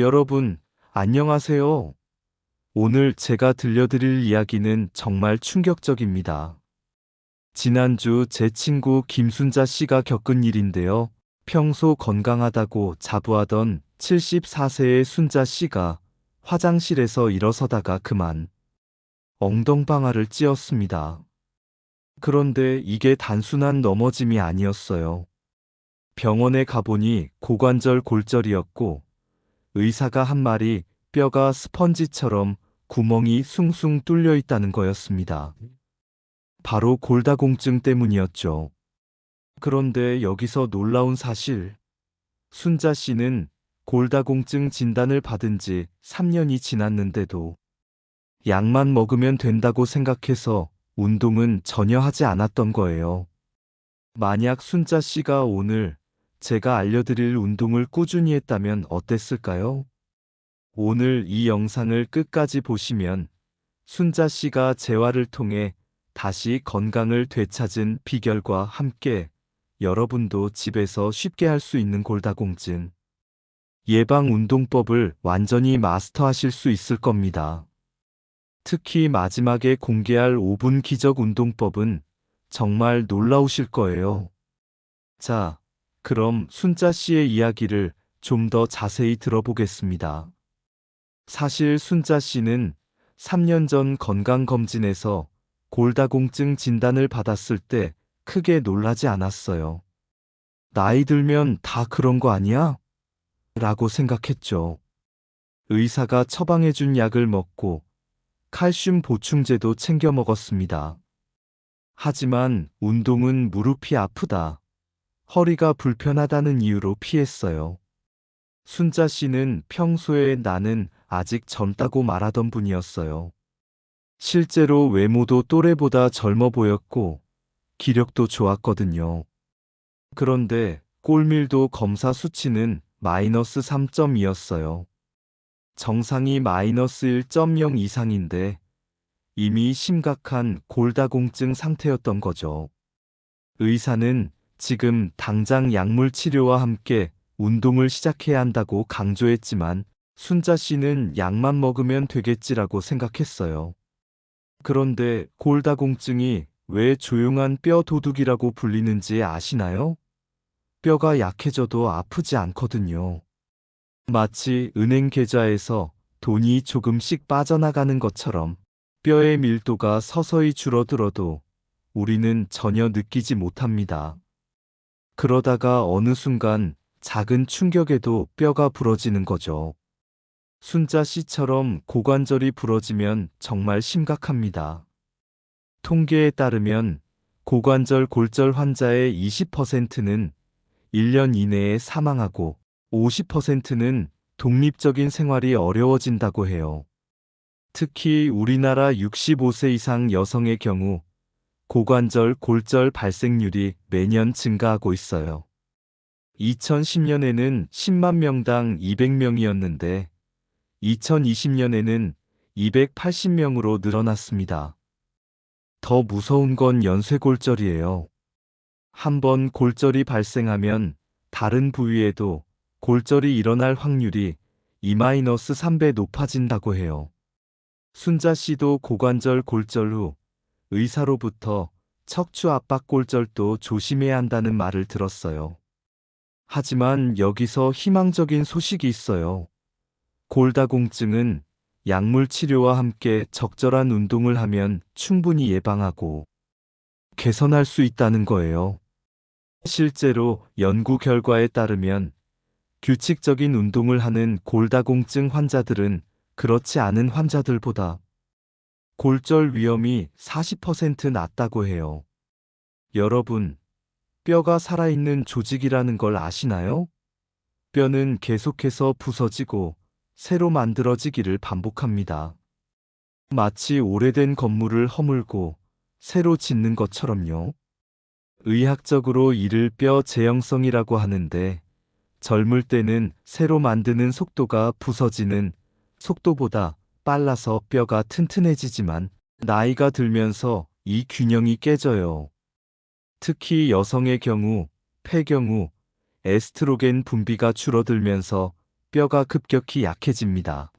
여러분, 안녕하세요. 오늘 제가 들려드릴 이야기는 정말 충격적입니다. 지난주 제 친구 김순자 씨가 겪은 일인데요. 평소 건강하다고 자부하던 74세의 순자 씨가 화장실에서 일어서다가 그만 엉덩방아를 찧었습니다. 그런데 이게 단순한 넘어짐이 아니었어요. 병원에 가보니 고관절 골절이었고 의사가 한 말이 뼈가 스펀지처럼 구멍이 숭숭 뚫려 있다는 거였습니다. 바로 골다공증 때문이었죠. 그런데 여기서 놀라운 사실, 순자 씨는 골다공증 진단을 받은 지 3년이 지났는데도 약만 먹으면 된다고 생각해서 운동은 전혀 하지 않았던 거예요. 만약 순자 씨가 오늘 제가 알려드릴 운동을 꾸준히 했다면 어땠을까요? 오늘 이 영상을 끝까지 보시면 순자 씨가 재활을 통해 다시 건강을 되찾은 비결과 함께 여러분도 집에서 쉽게 할 수 있는 골다공증 예방 운동법을 완전히 마스터하실 수 있을 겁니다. 특히 마지막에 공개할 5분 기적 운동법은 정말 놀라우실 거예요. 자, 그럼 순자 씨의 이야기를 좀 더 자세히 들어보겠습니다. 사실 순자 씨는 3년 전 건강검진에서 골다공증 진단을 받았을 때 크게 놀라지 않았어요. 나이 들면 다 그런 거 아니야? 라고 생각했죠. 의사가 처방해준 약을 먹고 칼슘 보충제도 챙겨 먹었습니다. 하지만 운동은 무릎이 아프다, 허리가 불편하다는 이유로 피했어요. 순자 씨는 평소에 나는 아직 젊다고 말하던 분이었어요. 실제로 외모도 또래보다 젊어 보였고 기력도 좋았거든요. 그런데 꼴밀도 검사 수치는 마이너스 3.2였어요. 정상이 마이너스 1.0 이상인데 이미 심각한 골다공증 상태였던 거죠. 의사는 지금 당장 약물 치료와 함께 운동을 시작해야 한다고 강조했지만 순자 씨는 약만 먹으면 되겠지라고 생각했어요. 그런데 골다공증이 왜 조용한 뼈 도둑이라고 불리는지 아시나요? 뼈가 약해져도 아프지 않거든요. 마치 은행 계좌에서 돈이 조금씩 빠져나가는 것처럼 뼈의 밀도가 서서히 줄어들어도 우리는 전혀 느끼지 못합니다. 그러다가 어느 순간 작은 충격에도 뼈가 부러지는 거죠. 순자 씨처럼 고관절이 부러지면 정말 심각합니다. 통계에 따르면 고관절 골절 환자의 20%는 1년 이내에 사망하고 50%는 독립적인 생활이 어려워진다고 해요. 특히 우리나라 65세 이상 여성의 경우 고관절 골절 발생률이 매년 증가하고 있어요. 2010년에는 10만 명당 200명이었는데 2020년에는 280명으로 늘어났습니다. 더 무서운 건 연쇄골절이에요. 한번 골절이 발생하면 다른 부위에도 골절이 일어날 확률이 2-3배 높아진다고 해요. 순자 씨도 고관절 골절 후 의사로부터 척추 압박 골절도 조심해야 한다는 말을 들었어요. 하지만 여기서 희망적인 소식이 있어요. 골다공증은 약물 치료와 함께 적절한 운동을 하면 충분히 예방하고 개선할 수 있다는 거예요. 실제로 연구 결과에 따르면 규칙적인 운동을 하는 골다공증 환자들은 그렇지 않은 환자들보다 골절 위험이 40% 낮다고 해요. 여러분, 뼈가 살아있는 조직이라는 걸 아시나요? 뼈는 계속해서 부서지고 새로 만들어지기를 반복합니다. 마치 오래된 건물을 허물고 새로 짓는 것처럼요. 의학적으로 이를 뼈 재형성이라고 하는데 젊을 때는 새로 만드는 속도가 부서지는 속도보다 빨라서 뼈가 튼튼해지지만 나이가 들면서 이 균형이 깨져요. 특히 여성의 경우 폐경 후 에스트로겐 분비가 줄어들면서 뼈가 급격히 약해집니다.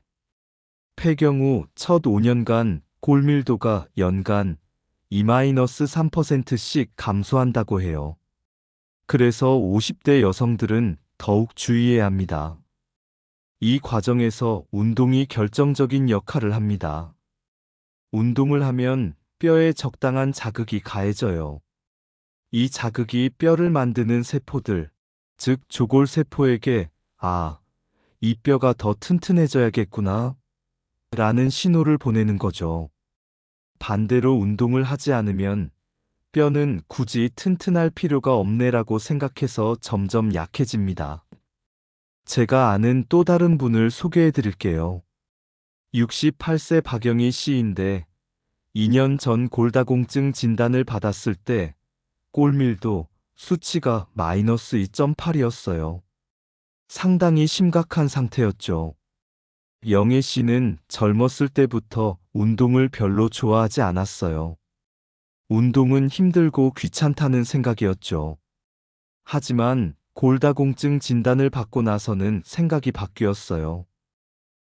폐경 후 첫 5년간 골밀도가 연간 2-3%씩 감소한다고 해요. 그래서 50대 여성들은 더욱 주의해야 합니다. 이 과정에서 운동이 결정적인 역할을 합니다. 운동을 하면 뼈에 적당한 자극이 가해져요. 이 자극이 뼈를 만드는 세포들, 즉 조골세포에게 이 뼈가 더 튼튼해져야겠구나 라는 신호를 보내는 거죠. 반대로 운동을 하지 않으면 뼈는 굳이 튼튼할 필요가 없네라고 생각해서 점점 약해집니다. 제가 아는 또 다른 분을 소개해 드릴게요. 68세 박영희 씨인데 2년 전 골다공증 진단을 받았을 때 골밀도 수치가 -2.8이었어요. 상당히 심각한 상태였죠. 영애 씨는 젊었을 때부터 운동을 별로 좋아하지 않았어요. 운동은 힘들고 귀찮다는 생각이었죠. 하지만 골다공증 진단을 받고 나서는 생각이 바뀌었어요.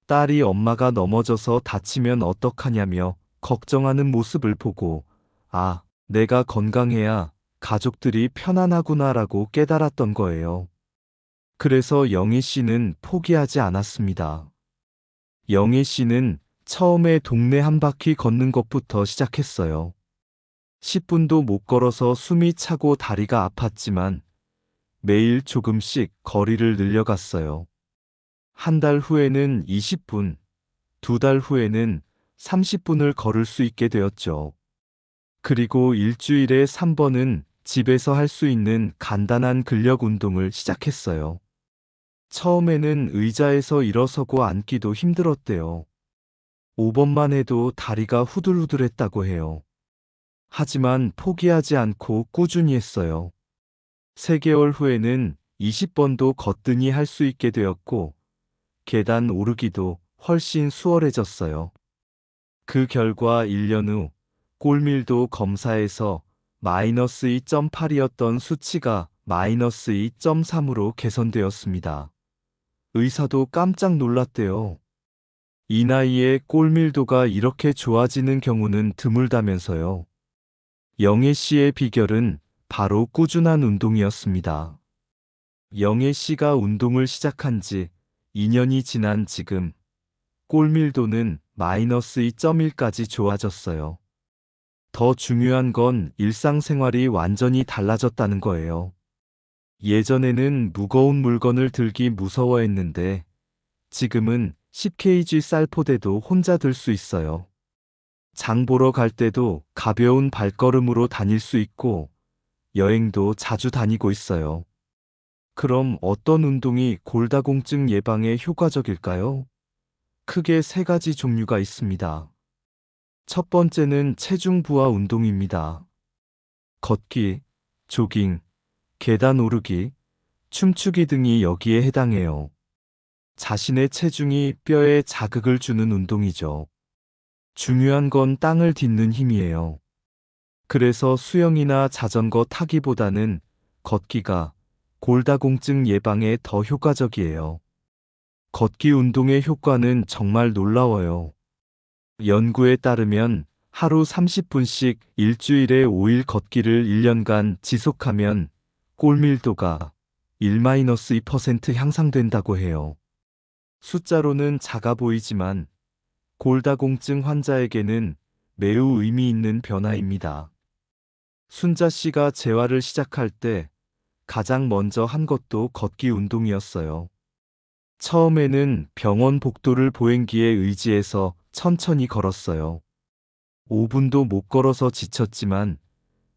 딸이 엄마가 넘어져서 다치면 어떡하냐며 걱정하는 모습을 보고 내가 건강해야 가족들이 편안하구나라고 깨달았던 거예요. 그래서 영희 씨는 포기하지 않았습니다. 영희 씨는 처음에 동네 한 바퀴 걷는 것부터 시작했어요. 10분도 못 걸어서 숨이 차고 다리가 아팠지만 매일 조금씩 거리를 늘려갔어요. 한 달 후에는 20분, 2달 후에는 30분을 걸을 수 있게 되었죠. 그리고 일주일에 3번은 집에서 할 수 있는 간단한 근력 운동을 시작했어요. 처음에는 의자에서 일어서고 앉기도 힘들었대요. 5번만 해도 다리가 후들후들했다고 해요. 하지만 포기하지 않고 꾸준히 했어요. 3개월 후에는 20번도 거뜬히 할 수 있게 되었고, 계단 오르기도 훨씬 수월해졌어요. 그 결과 1년 후 골밀도 검사에서 -2.8이었던 수치가 -2.3으로 개선되었습니다. 의사도 깜짝 놀랐대요. 이 나이에 골밀도가 이렇게 좋아지는 경우는 드물다면서요. 영애 씨의 비결은 바로 꾸준한 운동이었습니다. 영애 씨가 운동을 시작한 지 2년이 지난 지금 골밀도는 -2.1까지 좋아졌어요. 더 중요한 건 일상생활이 완전히 달라졌다는 거예요. 예전에는 무거운 물건을 들기 무서워했는데 지금은 10kg 쌀포대도 혼자 들 수 있어요. 장 보러 갈 때도 가벼운 발걸음으로 다닐 수 있고 여행도 자주 다니고 있어요. 그럼 어떤 운동이 골다공증 예방에 효과적일까요? 크게 3가지 종류가 있습니다. 첫 번째는 체중 부하 운동입니다. 걷기, 조깅, 계단 오르기, 춤추기 등이 여기에 해당해요. 자신의 체중이 뼈에 자극을 주는 운동이죠. 중요한 건 땅을 딛는 힘이에요. 그래서 수영이나 자전거 타기보다는 걷기가 골다공증 예방에 더 효과적이에요. 걷기 운동의 효과는 정말 놀라워요. 연구에 따르면 하루 30분씩 일주일에 5일 걷기를 1년간 지속하면 골밀도가 1-2% 향상된다고 해요. 숫자로는 작아 보이지만 골다공증 환자에게는 매우 의미 있는 변화입니다. 순자 씨가 재활을 시작할 때 가장 먼저 한 것도 걷기 운동이었어요. 처음에는 병원 복도를 보행기에 의지해서 천천히 걸었어요. 5분도 못 걸어서 지쳤지만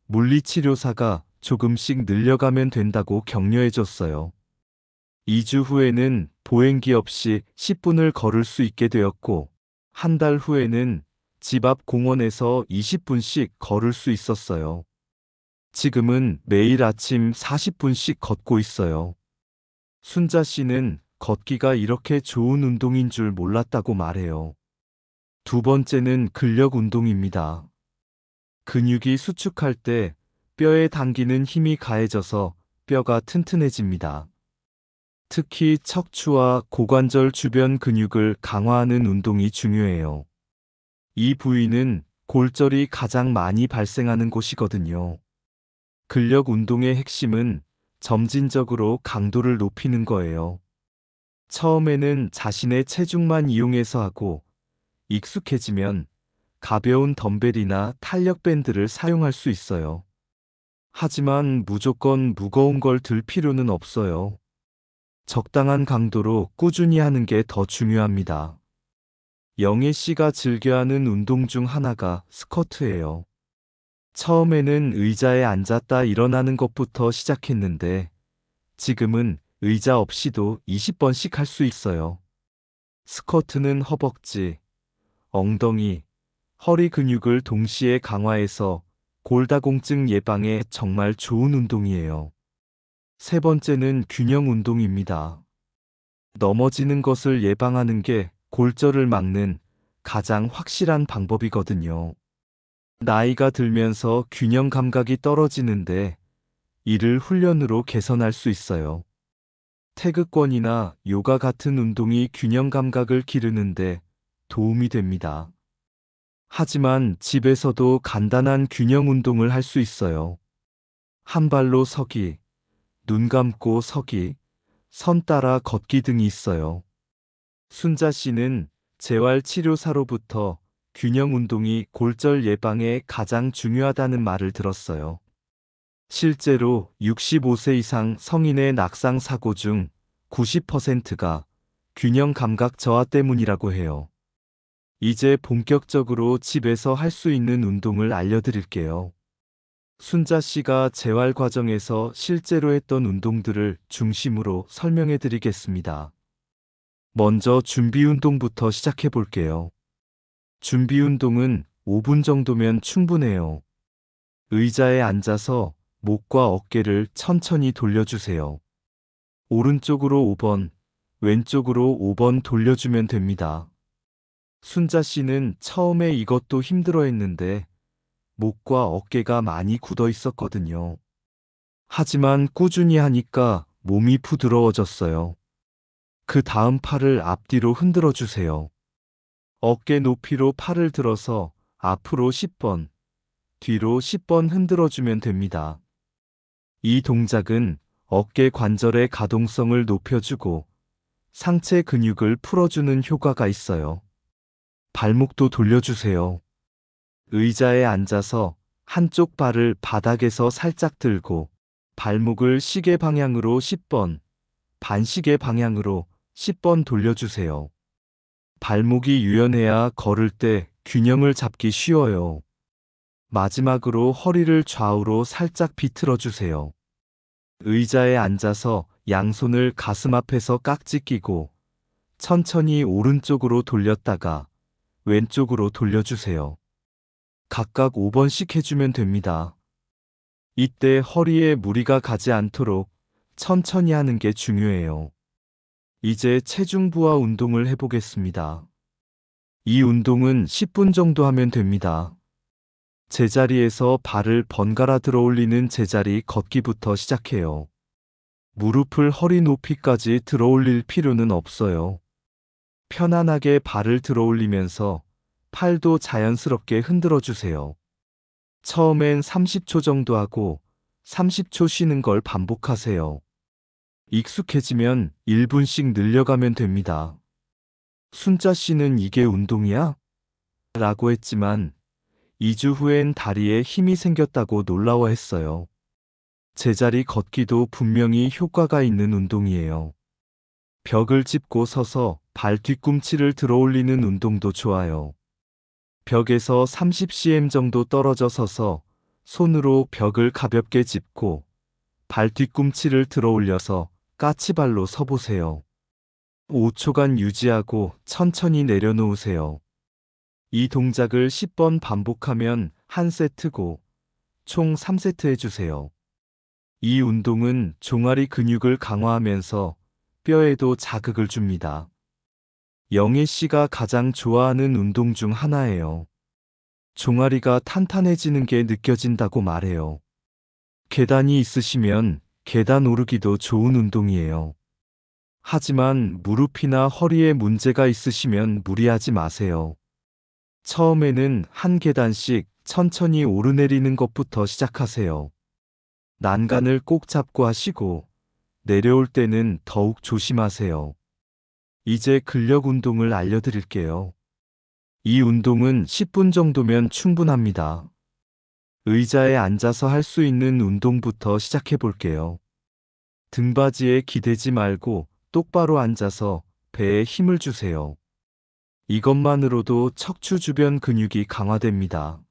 물리치료사가 조금씩 늘려가면 된다고 격려해줬어요. 2주 후에는 보행기 없이 10분을 걸을 수 있게 되었고, 한 달 후에는 집 앞 공원에서 20분씩 걸을 수 있었어요. 지금은 매일 아침 40분씩 걷고 있어요. 순자 씨는 걷기가 이렇게 좋은 운동인 줄 몰랐다고 말해요. 두 번째는 근력 운동입니다. 근육이 수축할 때 뼈에 당기는 힘이 가해져서 뼈가 튼튼해집니다. 특히 척추와 고관절 주변 근육을 강화하는 운동이 중요해요. 이 부위는 골절이 가장 많이 발생하는 곳이거든요. 근력 운동의 핵심은 점진적으로 강도를 높이는 거예요. 처음에는 자신의 체중만 이용해서 하고 익숙해지면 가벼운 덤벨이나 탄력 밴드를 사용할 수 있어요. 하지만 무조건 무거운 걸 들 필요는 없어요. 적당한 강도로 꾸준히 하는 게 더 중요합니다. 영애 씨가 즐겨하는 운동 중 하나가 스쿼트예요. 처음에는 의자에 앉았다 일어나는 것부터 시작했는데 지금은 의자 없이도 20번씩 할 수 있어요. 스쿼트는 허벅지, 엉덩이, 허리 근육을 동시에 강화해서 골다공증 예방에 정말 좋은 운동이에요. 세 번째는 균형 운동입니다. 넘어지는 것을 예방하는 게 골절을 막는 가장 확실한 방법이거든요. 나이가 들면서 균형 감각이 떨어지는데 이를 훈련으로 개선할 수 있어요. 태극권이나 요가 같은 운동이 균형 감각을 기르는데 도움이 됩니다. 하지만 집에서도 간단한 균형 운동을 할 수 있어요. 한 발로 서기, 눈 감고 서기, 선 따라 걷기 등이 있어요. 순자 씨는 재활치료사로부터 균형 운동이 골절 예방에 가장 중요하다는 말을 들었어요. 실제로 65세 이상 성인의 낙상 사고 중 90%가 균형 감각 저하 때문이라고 해요. 이제 본격적으로 집에서 할 수 있는 운동을 알려드릴게요. 순자 씨가 재활 과정에서 실제로 했던 운동들을 중심으로 설명해 드리겠습니다. 먼저 준비 운동부터 시작해 볼게요. 준비 운동은 5분 정도면 충분해요. 의자에 앉아서 목과 어깨를 천천히 돌려주세요. 오른쪽으로 5번, 왼쪽으로 5번 돌려주면 됩니다. 순자 씨는 처음에 이것도 힘들어 했는데 목과 어깨가 많이 굳어 있었거든요. 하지만 꾸준히 하니까 몸이 부드러워졌어요. 그 다음 팔을 앞뒤로 흔들어 주세요. 어깨 높이로 팔을 들어서 앞으로 10번, 뒤로 10번 흔들어 주면 됩니다. 이 동작은 어깨 관절의 가동성을 높여주고 상체 근육을 풀어주는 효과가 있어요. 발목도 돌려주세요. 의자에 앉아서 한쪽 발을 바닥에서 살짝 들고 발목을 시계 방향으로 10번, 반시계 방향으로 10번 돌려주세요. 발목이 유연해야 걸을 때 균형을 잡기 쉬워요. 마지막으로 허리를 좌우로 살짝 비틀어 주세요. 의자에 앉아서 양손을 가슴 앞에서 깍지 끼고 천천히 오른쪽으로 돌렸다가 왼쪽으로 돌려주세요. 각각 5번씩 해주면 됩니다. 이때 허리에 무리가 가지 않도록 천천히 하는 게 중요해요. 이제 체중 부하 운동을 해보겠습니다. 이 운동은 10분 정도 하면 됩니다. 제자리에서 발을 번갈아 들어 올리는 제자리 걷기부터 시작해요. 무릎을 허리 높이까지 들어 올릴 필요는 없어요. 편안하게 발을 들어 올리면서 팔도 자연스럽게 흔들어 주세요. 처음엔 30초 정도 하고 30초 쉬는 걸 반복하세요. 익숙해지면 1분씩 늘려가면 됩니다. 순자 씨는 이게 운동이야? 라고 했지만 2주 후엔 다리에 힘이 생겼다고 놀라워했어요. 제자리 걷기도 분명히 효과가 있는 운동이에요. 벽을 짚고 서서 발 뒤꿈치를 들어 올리는 운동도 좋아요. 벽에서 30cm 정도 떨어져 서서 손으로 벽을 가볍게 짚고 발 뒤꿈치를 들어 올려서 까치발로 서보세요. 5초간 유지하고 천천히 내려놓으세요. 이 동작을 10번 반복하면 한 세트고 총 3세트 해주세요. 이 운동은 종아리 근육을 강화하면서 뼈에도 자극을 줍니다. 영애 씨가 가장 좋아하는 운동 중 하나예요. 종아리가 탄탄해지는 게 느껴진다고 말해요. 계단이 있으시면 계단 오르기도 좋은 운동이에요. 하지만 무릎이나 허리에 문제가 있으시면 무리하지 마세요. 처음에는 한 계단씩 천천히 오르내리는 것부터 시작하세요. 난간을 꼭 잡고 하시고 내려올 때는 더욱 조심하세요. 이제 근력 운동을 알려드릴게요. 이 운동은 10분 정도면 충분합니다. 의자에 앉아서 할 수 있는 운동부터 시작해 볼게요. 등받이에 기대지 말고 똑바로 앉아서 배에 힘을 주세요. 이것만으로도 척추 주변 근육이 강화됩니다.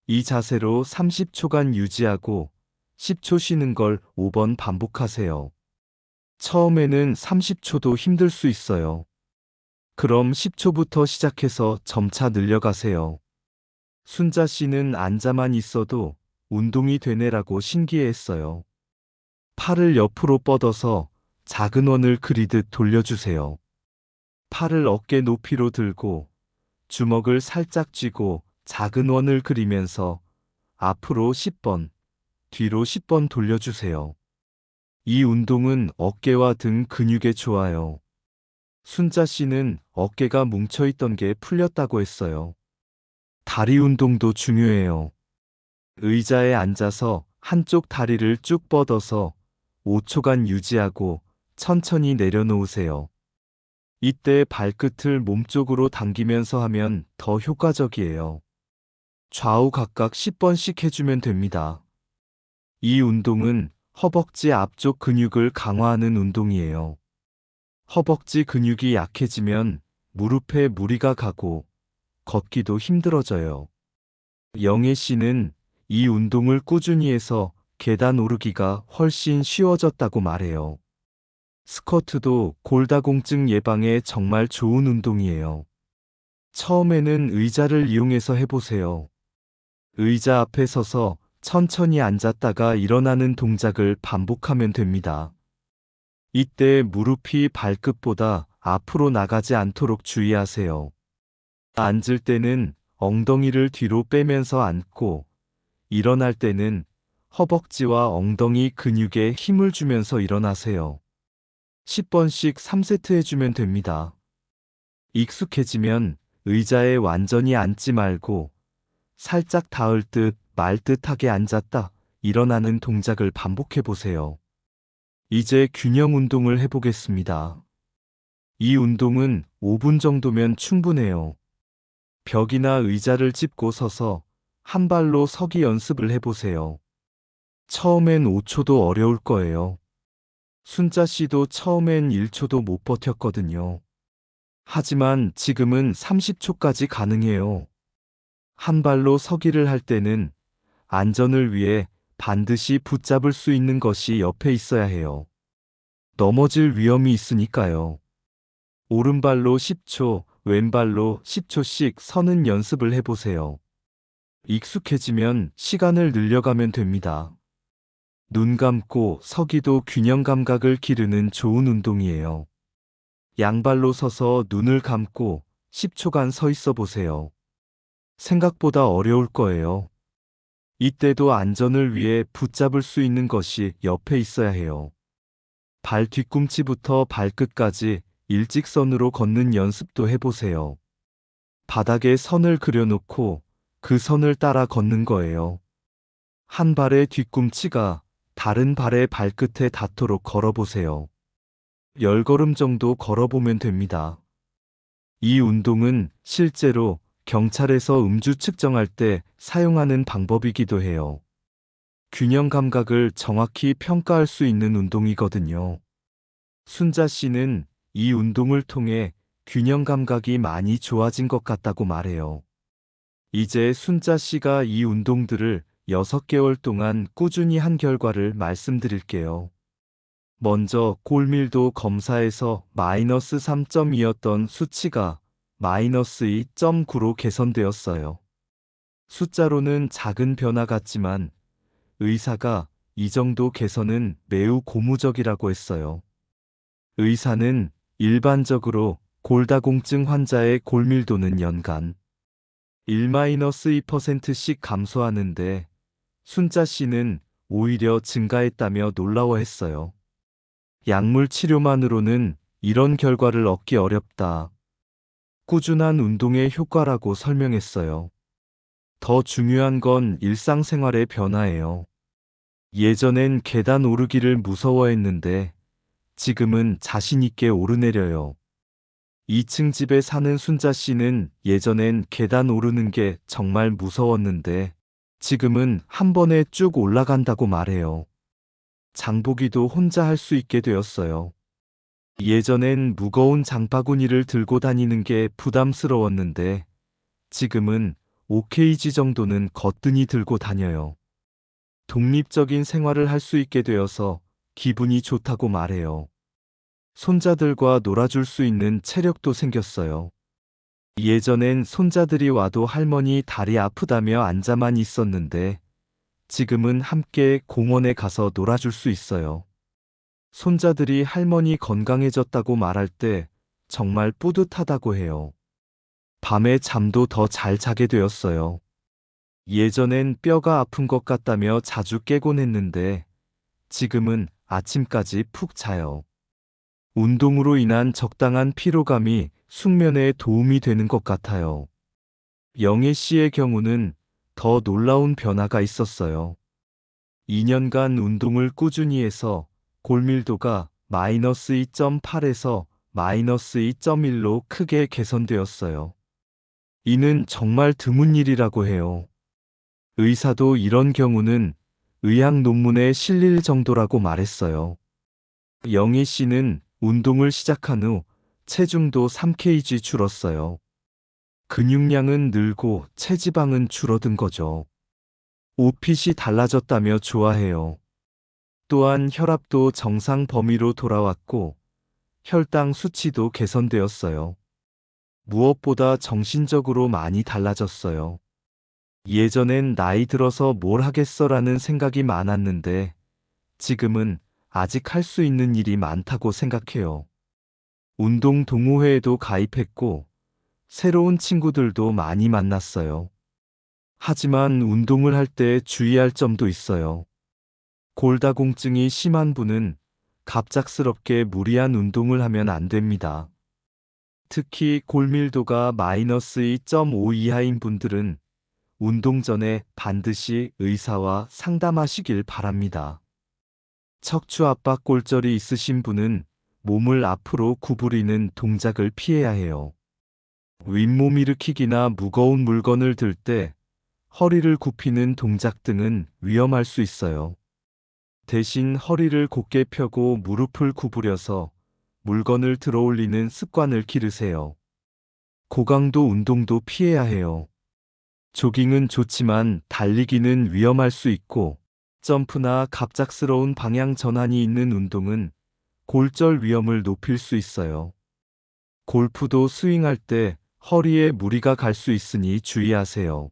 이 자세로 30초간 유지하고 10초 쉬는 걸 5번 반복하세요. 처음에는 30초도 힘들 수 있어요. 그럼 10초부터 시작해서 점차 늘려가세요. 순자 씨는 앉아만 있어도 운동이 되네라고 신기해했어요. 팔을 옆으로 뻗어서 작은 원을 그리듯 돌려주세요. 팔을 어깨 높이로 들고 주먹을 살짝 쥐고 작은 원을 그리면서 앞으로 10번, 뒤로 10번 돌려주세요. 이 운동은 어깨와 등 근육에 좋아요. 순자 씨는 어깨가 뭉쳐있던 게 풀렸다고 했어요. 다리 운동도 중요해요. 의자에 앉아서 한쪽 다리를 쭉 뻗어서 5초간 유지하고 천천히 내려놓으세요. 이때 발끝을 몸쪽으로 당기면서 하면 더 효과적이에요. 좌우 각각 10번씩 해주면 됩니다. 이 운동은 허벅지 앞쪽 근육을 강화하는 운동이에요. 허벅지 근육이 약해지면 무릎에 무리가 가고 걷기도 힘들어져요. 영애 씨는 이 운동을 꾸준히 해서 계단 오르기가 훨씬 쉬워졌다고 말해요. 스쿼트도 골다공증 예방에 정말 좋은 운동이에요. 처음에는 의자를 이용해서 해보세요. 의자 앞에 서서 천천히 앉았다가 일어나는 동작을 반복하면 됩니다. 이때 무릎이 발끝보다 앞으로 나가지 않도록 주의하세요. 앉을 때는 엉덩이를 뒤로 빼면서 앉고 일어날 때는 허벅지와 엉덩이 근육에 힘을 주면서 일어나세요. 10번씩 3세트 해주면 됩니다. 익숙해지면 의자에 완전히 앉지 말고 살짝 닿을 듯 말 듯하게 앉았다 일어나는 동작을 반복해 보세요. 이제 균형 운동을 해보겠습니다. 이 운동은 5분 정도면 충분해요. 벽이나 의자를 짚고 서서 한 발로 서기 연습을 해보세요. 처음엔 5초도 어려울 거예요. 순자 씨도 처음엔 1초도 못 버텼거든요. 하지만 지금은 30초까지 가능해요. 한 발로 서기를 할 때는 안전을 위해 반드시 붙잡을 수 있는 것이 옆에 있어야 해요. 넘어질 위험이 있으니까요. 오른발로 10초, 왼발로 10초씩 서는 연습을 해보세요. 익숙해지면 시간을 늘려가면 됩니다. 눈 감고 서기도 균형 감각을 기르는 좋은 운동이에요. 양발로 서서 눈을 감고 10초간 서 있어 보세요. 생각보다 어려울 거예요. 이때도 안전을 위해 붙잡을 수 있는 것이 옆에 있어야 해요. 발 뒤꿈치부터 발끝까지 일직선으로 걷는 연습도 해보세요. 바닥에 선을 그려놓고 그 선을 따라 걷는 거예요. 한 발의 뒤꿈치가 다른 발의 발끝에 닿도록 걸어보세요. 10걸음 정도 걸어보면 됩니다. 이 운동은 실제로 경찰에서 음주 측정할 때 사용하는 방법이기도 해요. 균형 감각을 정확히 평가할 수 있는 운동이거든요. 순자 씨는 이 운동을 통해 균형 감각이 많이 좋아진 것 같다고 말해요. 이제 순자 씨가 이 운동들을 6개월 동안 꾸준히 한 결과를 말씀드릴게요. 먼저 골밀도 검사에서 마이너스 3.2였던 수치가 마이너스 2.9로 개선되었어요. 숫자로는 작은 변화 같지만 의사가 이 정도 개선은 매우 고무적이라고 했어요. 의사는 일반적으로 골다공증 환자의 골밀도는 연간 1-2%씩 감소하는데 순자 씨는 오히려 증가했다며 놀라워했어요. 약물 치료만으로는 이런 결과를 얻기 어렵다. 꾸준한 운동의 효과라고 설명했어요. 더 중요한 건 일상생활의 변화예요. 예전엔 계단 오르기를 무서워했는데 지금은 자신 있게 오르내려요. 2층 집에 사는 순자 씨는 예전엔 계단 오르는 게 정말 무서웠는데 지금은 한 번에 쭉 올라간다고 말해요. 장보기도 혼자 할 수 있게 되었어요. 예전엔 무거운 장바구니를 들고 다니는 게 부담스러웠는데 지금은 OKG 정도는 거뜬히 들고 다녀요. 독립적인 생활을 할 수 있게 되어서 기분이 좋다고 말해요. 손자들과 놀아줄 수 있는 체력도 생겼어요. 예전엔 손자들이 와도 할머니 다리 아프다며 앉아만 있었는데 지금은 함께 공원에 가서 놀아줄 수 있어요. 손자들이 할머니 건강해졌다고 말할 때 정말 뿌듯하다고 해요. 밤에 잠도 더 잘 자게 되었어요. 예전엔 뼈가 아픈 것 같다며 자주 깨곤 했는데 지금은 아침까지 푹 자요. 운동으로 인한 적당한 피로감이 숙면에 도움이 되는 것 같아요. 영애 씨의 경우는 더 놀라운 변화가 있었어요. 2년간 운동을 꾸준히 해서 골밀도가 마이너스 2.8에서 마이너스 2.1로 크게 개선되었어요. 이는 정말 드문 일이라고 해요. 의사도 이런 경우는 의학 논문에 실릴 정도라고 말했어요. 영희 씨는 운동을 시작한 후 체중도 3kg 줄었어요. 근육량은 늘고 체지방은 줄어든 거죠. 옷핏이 달라졌다며 좋아해요. 또한 혈압도 정상 범위로 돌아왔고 혈당 수치도 개선되었어요. 무엇보다 정신적으로 많이 달라졌어요. 예전엔 나이 들어서 뭘 하겠어라는 생각이 많았는데 지금은 아직 할 수 있는 일이 많다고 생각해요. 운동 동호회에도 가입했고 새로운 친구들도 많이 만났어요. 하지만 운동을 할 때 주의할 점도 있어요. 골다공증이 심한 분은 갑작스럽게 무리한 운동을 하면 안 됩니다. 특히 골밀도가 마이너스 2.5 이하인 분들은 운동 전에 반드시 의사와 상담하시길 바랍니다. 척추 압박 골절이 있으신 분은 몸을 앞으로 구부리는 동작을 피해야 해요. 윗몸 일으키기나 무거운 물건을 들 때 허리를 굽히는 동작 등은 위험할 수 있어요. 대신 허리를 곧게 펴고 무릎을 구부려서 물건을 들어 올리는 습관을 기르세요. 고강도 운동도 피해야 해요. 조깅은 좋지만 달리기는 위험할 수 있고 점프나 갑작스러운 방향 전환이 있는 운동은 골절 위험을 높일 수 있어요. 골프도 스윙할 때 허리에 무리가 갈 수 있으니 주의하세요.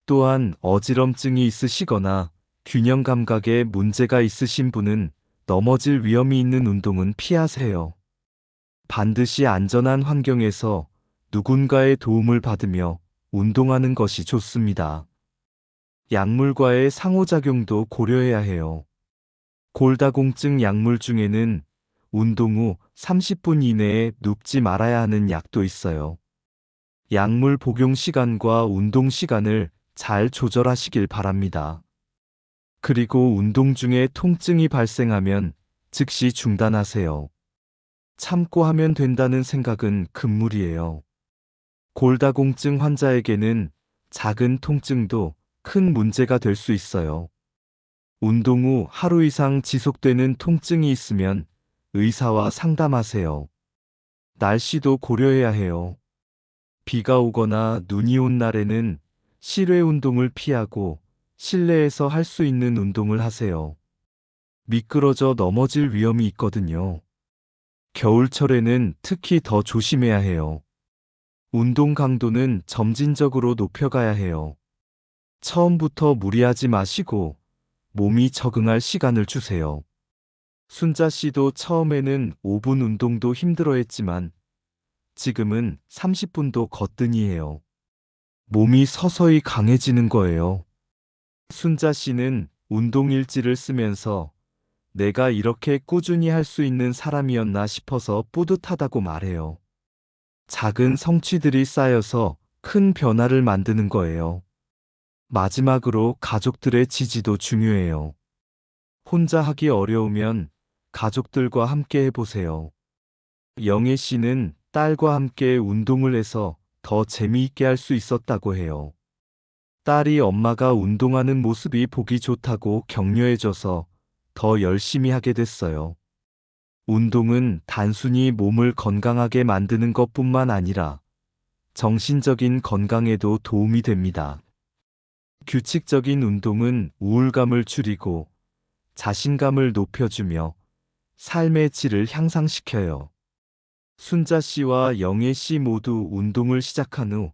또한 어지럼증이 있으시거나 균형 감각에 문제가 있으신 분은 넘어질 위험이 있는 운동은 피하세요. 반드시 안전한 환경에서 누군가의 도움을 받으며 운동하는 것이 좋습니다. 약물과의 상호작용도 고려해야 해요. 골다공증 약물 중에는 운동 후 30분 이내에 눕지 말아야 하는 약도 있어요. 약물 복용 시간과 운동 시간을 잘 조절하시길 바랍니다. 그리고 운동 중에 통증이 발생하면 즉시 중단하세요. 참고 하면 된다는 생각은 금물이에요. 골다공증 환자에게는 작은 통증도 큰 문제가 될 수 있어요. 운동 후 하루 이상 지속되는 통증이 있으면 의사와 상담하세요. 날씨도 고려해야 해요. 비가 오거나 눈이 온 날에는 실외 운동을 피하고 실내에서 할 수 있는 운동을 하세요. 미끄러져 넘어질 위험이 있거든요. 겨울철에는 특히 더 조심해야 해요. 운동 강도는 점진적으로 높여가야 해요. 처음부터 무리하지 마시고 몸이 적응할 시간을 주세요. 순자 씨도 처음에는 5분 운동도 힘들어했지만 지금은 30분도 거뜬히 해요. 몸이 서서히 강해지는 거예요. 순자 씨는 운동 일지를 쓰면서 내가 이렇게 꾸준히 할 수 있는 사람이었나 싶어서 뿌듯하다고 말해요. 작은 성취들이 쌓여서 큰 변화를 만드는 거예요. 마지막으로 가족들의 지지도 중요해요. 혼자 하기 어려우면 가족들과 함께 해보세요. 영애 씨는 딸과 함께 운동을 해서 더 재미있게 할 수 있었다고 해요. 딸이 엄마가 운동하는 모습이 보기 좋다고 격려해줘서 더 열심히 하게 됐어요. 운동은 단순히 몸을 건강하게 만드는 것뿐만 아니라 정신적인 건강에도 도움이 됩니다. 규칙적인 운동은 우울감을 줄이고 자신감을 높여주며 삶의 질을 향상시켜요. 순자 씨와 영애 씨 모두 운동을 시작한 후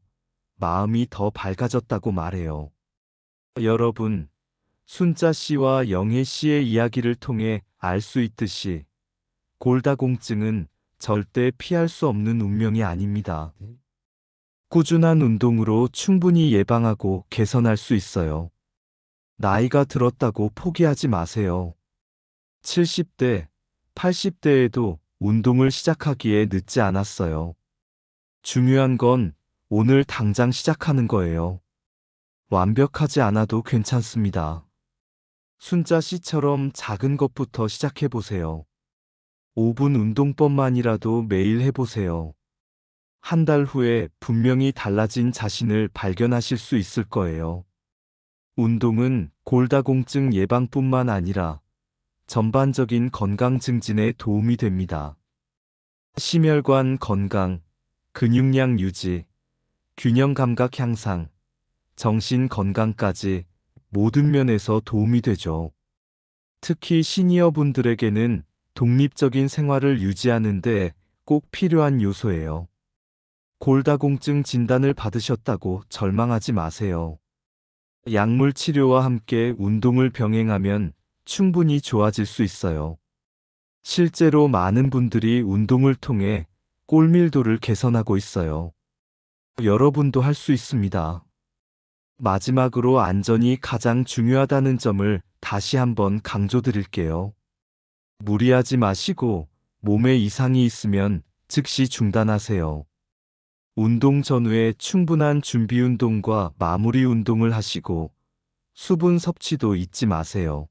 마음이 더 밝아졌다고 말해요. 여러분, 순자 씨와 영애 씨의 이야기를 통해 알 수 있듯이 골다공증은 절대 피할 수 없는 운명이 아닙니다. 꾸준한 운동으로 충분히 예방하고 개선할 수 있어요. 나이가 들었다고 포기하지 마세요. 70대, 80대에도 운동을 시작하기에 늦지 않았어요. 중요한 건 오늘 당장 시작하는 거예요. 완벽하지 않아도 괜찮습니다. 순자 씨처럼 작은 것부터 시작해 보세요. 5분 운동법만이라도 매일 해보세요. 한 달 후에 분명히 달라진 자신을 발견하실 수 있을 거예요. 운동은 골다공증 예방뿐만 아니라 전반적인 건강 증진에 도움이 됩니다. 심혈관 건강, 근육량 유지, 균형 감각 향상, 정신 건강까지 모든 면에서 도움이 되죠. 특히 시니어 분들에게는 독립적인 생활을 유지하는 데 꼭 필요한 요소예요. 골다공증 진단을 받으셨다고 절망하지 마세요. 약물 치료와 함께 운동을 병행하면 충분히 좋아질 수 있어요. 실제로 많은 분들이 운동을 통해 골밀도를 개선하고 있어요. 여러분도 할 수 있습니다. 마지막으로 안전이 가장 중요하다는 점을 다시 한번 강조드릴게요. 무리하지 마시고 몸에 이상이 있으면 즉시 중단하세요. 운동 전후에 충분한 준비 운동과 마무리 운동을 하시고 수분 섭취도 잊지 마세요.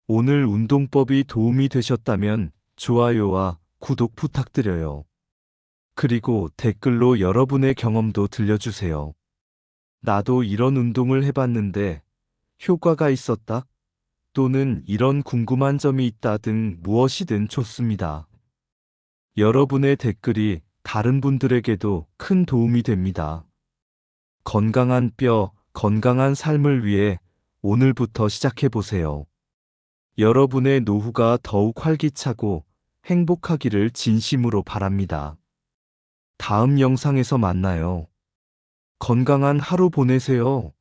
오늘 운동법이 도움이 되셨다면 좋아요와 구독 부탁드려요. 그리고 댓글로 여러분의 경험도 들려주세요. 나도 이런 운동을 해봤는데 효과가 있었다? 또는 이런 궁금한 점이 있다 등 무엇이든 좋습니다. 여러분의 댓글이 다른 분들에게도 큰 도움이 됩니다. 건강한 뼈, 건강한 삶을 위해 오늘부터 시작해보세요. 여러분의 노후가 더욱 활기차고 행복하기를 진심으로 바랍니다. 다음 영상에서 만나요. 건강한 하루 보내세요.